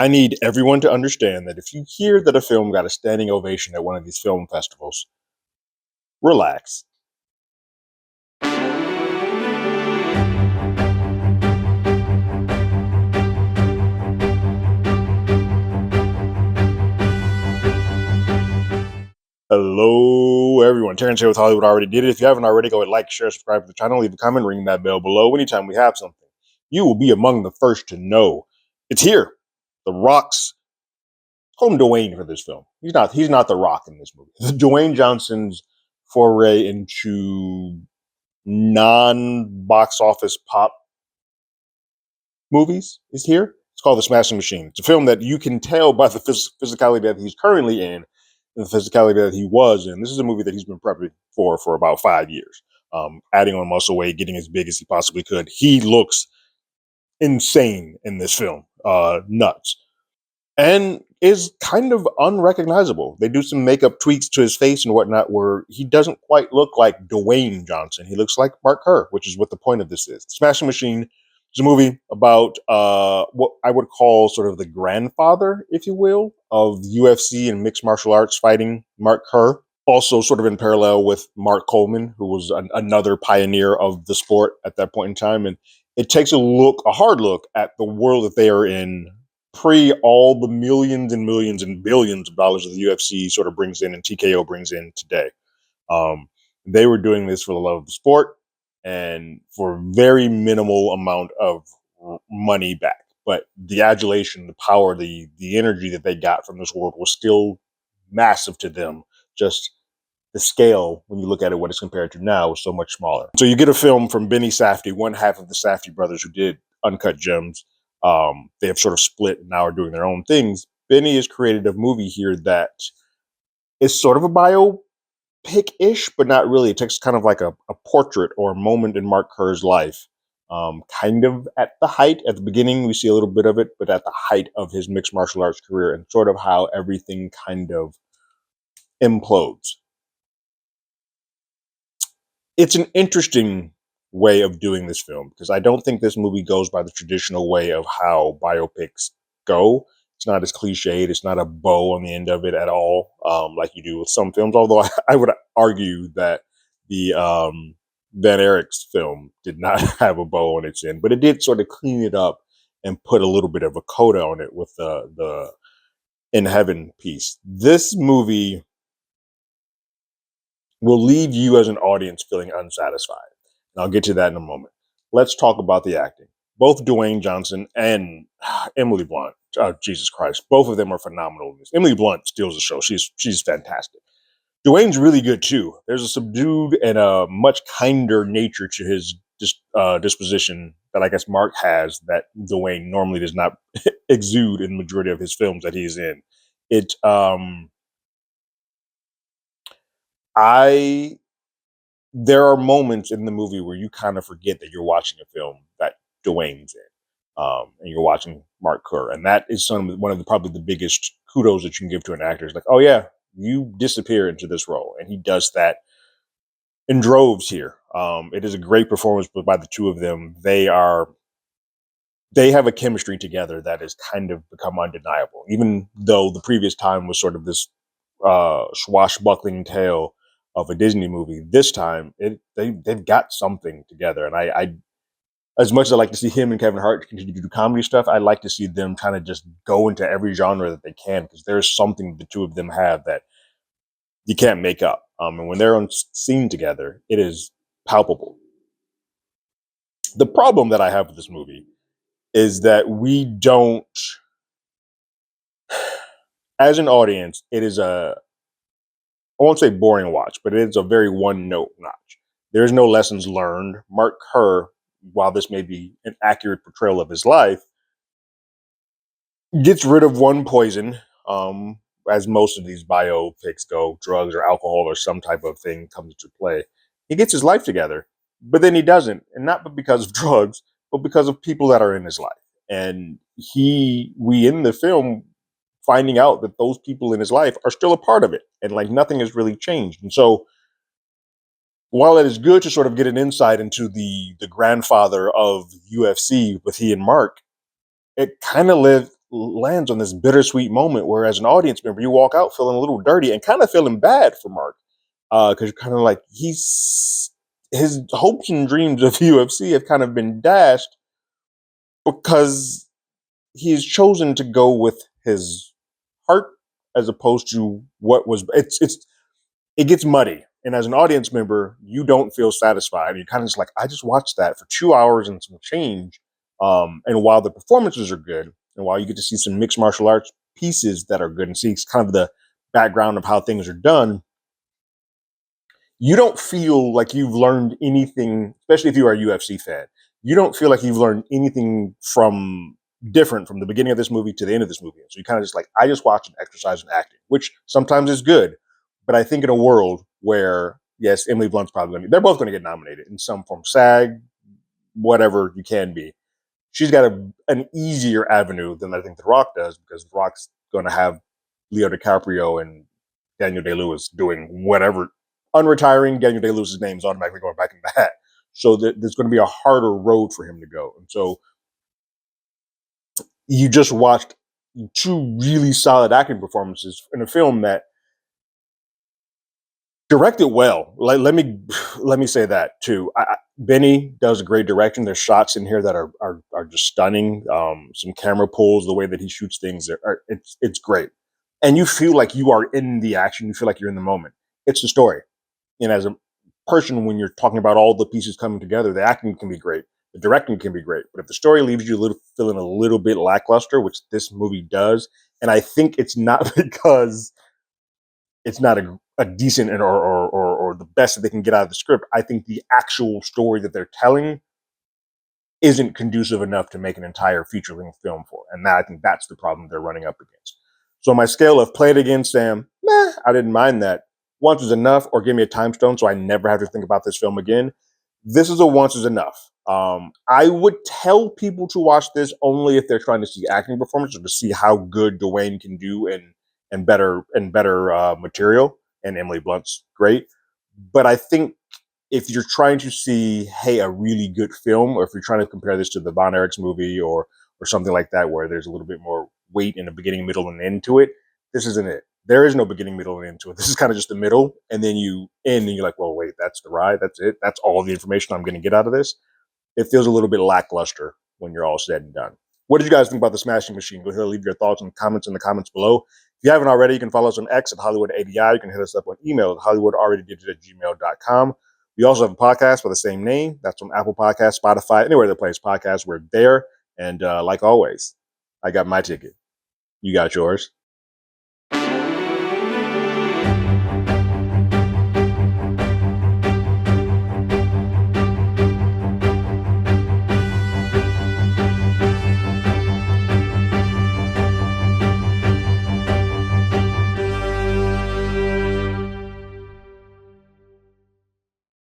I need everyone to understand that if you hear that a film got a standing ovation at one of these film festivals, relax. Hello, everyone. Terrence here with Hollywood Already Did It. If you haven't already, go ahead, like, share, subscribe to the channel, leave a comment, ring that bell below. Anytime we have something, you will be among the first to know. It's here. The Rock's call him Dwayne for this film. He's not the Rock in this movie. It's Dwayne Johnson's foray into non-box office pop movies is here. It's called The Smashing Machine. It's a film that you can tell by the physicality that he's currently in and the physicality that he was in. This is a movie that he's been prepping for about 5 years. Adding on muscle weight, getting as big as he possibly could. He looks insane in this film. Nuts. And is kind of unrecognizable. They do some makeup tweaks to his face and whatnot where he doesn't quite look like Dwayne Johnson. He looks like Mark Kerr, which is what the point of this is. Smashing Machine is a movie about what I would call sort of the grandfather, if you will, of UFC and mixed martial arts fighting, Mark Kerr. Also sort of in parallel with Mark Coleman, who was another pioneer of the sport at that point in time. And it takes a hard look at the world that they are in pre all the millions and millions and billions of dollars that the UFC sort of brings in and TKO brings in today. Um, they were doing this for the love of the sport and for very minimal amount of money back. But the adulation, the power, the energy that they got from this world was still massive to them. Just the scale, when you look at it, what it's compared to now, is so much smaller. So you get a film from Benny Safdie, one half of the Safdie brothers who did Uncut Gems. They have sort of split and now are doing their own things. Benny has created a movie here that is sort of a biopic-ish, but not really. It takes kind of like a portrait or a moment in Mark Kerr's life. Kind of at the beginning, we see a little bit of it, but at the height of his mixed martial arts career and sort of how everything kind of implodes. It's an interesting way of doing this film because I don't think this movie goes by the traditional way of how biopics go. It's not as cliched. It's not a bow on the end of it at all, like you do with some films. Although I would argue that the Van Eric's film did not have a bow on its end, but it did sort of clean it up and put a little bit of a coda on it with the In Heaven piece. This movie will leave you as an audience feeling unsatisfied. And I'll get to that in a moment. Let's talk about the acting. Both Dwayne Johnson and Emily Blunt, Jesus Christ, both of them are phenomenal in this. Emily Blunt steals the show. She's fantastic. Dwayne's really good too. There's a subdued and a much kinder nature to his disposition that I guess Mark has that Dwayne normally does not exude in the majority of his films that he's in. It I there are moments in the movie where you kind of forget that you're watching a film that Dwayne's in, and you're watching Mark Kerr, and that is one of the probably the biggest kudos that you can give to an actor. Is like, oh yeah, you disappear into this role, and he does that in droves here. It is a great performance by the two of them. They have a chemistry together that has kind of become undeniable, even though the previous time was sort of this swashbuckling tale of a Disney movie. This time, they've got something together, and I as much as I like to see him and Kevin Hart continue to do comedy stuff, I like to see them kind of just go into every genre that they can because there's something the two of them have that you can't make up. And when they're on scene together, it is palpable. The problem that I have with this movie is that we don't, as an audience, it is I won't say boring watch, but it is a very one note watch. There's no lessons learned. Mark Kerr, while this may be an accurate portrayal of his life, gets rid of one poison, as most of these biopics go, drugs or alcohol or some type of thing comes into play. He gets his life together, but then he doesn't, and not because of drugs, but because of people that are in his life. And we in the film finding out that those people in his life are still a part of it, and like nothing has really changed. And so, while it is good to sort of get an insight into the grandfather of UFC with he and Mark, it kind of lands on this bittersweet moment where, as an audience member, you walk out feeling a little dirty and kind of feeling bad for Mark, because you're kind of like, his hopes and dreams of UFC have kind of been dashed because he has chosen to go with his heart as opposed to what was. It gets muddy. And as an audience member, you don't feel satisfied. You're kind of just like, I just watched that for 2 hours and some change. And while the performances are good, and while you get to see some mixed martial arts pieces that are good and see kind of the background of how things are done, you don't feel like you've learned anything, especially if you are a UFC fan. You don't feel like you've learned anything from different from the beginning of this movie to the end of this movie. So you kind of just like, I just watched an exercise in acting, which sometimes is good. But I think in a world where, yes, Emily Blunt's probably going to be, they're both going to get nominated in some form, SAG, whatever you can be. She's got an easier avenue than I think The Rock does, because The Rock's going to have Leo DiCaprio and Daniel Day-Lewis doing whatever. Unretiring, Daniel Day-Lewis's name is automatically going back in the hat. So there's going to be a harder road for him to go. And so you just watched two really solid acting performances in a film that directed well. Like, let me say that too. Benny does a great direction. There's shots in here that are just stunning. Some camera pulls, the way that he shoots things, it's great. And you feel like you are in the action. You feel like you're in the moment. It's the story. And as a person, when you're talking about all the pieces coming together, the acting can be great, the directing can be great. But if the story leaves you feeling a little bit lackluster, which this movie does, and I think it's not because it's not a decent or the best that they can get out of the script. I think the actual story that they're telling isn't conducive enough to make an entire feature-length film for. And I think that's the problem they're running up against. So my scale of play it again, Sam, I didn't mind that. Once is enough, or give me a time stone so I never have to think about this film again. This is a once is enough. I would tell people to watch this only if they're trying to see acting performance or to see how good Dwayne can do and better material. And Emily Blunt's great. But I think if you're trying to see, hey, a really good film, or if you're trying to compare this to the Von Erichs movie or something like that, where there's a little bit more weight in the beginning, middle, and end to it, this isn't it. There is no beginning, middle, and end to it. This is kind of just the middle, and then you end, and you're like, well, wait, that's the ride. That's it. That's all the information I'm going to get out of this. It feels a little bit lackluster when you're all said and done. What did you guys think about The Smashing Machine? Go ahead and leave your thoughts and comments in the comments below. If you haven't already, you can follow us on X at HollywoodADI. You can hit us up on email at HollywoodAlreadyDid@gmail.com. We also have a podcast by the same name. That's on Apple Podcasts, Spotify, anywhere that plays podcasts. We're there. And like always, I got my ticket. You got yours.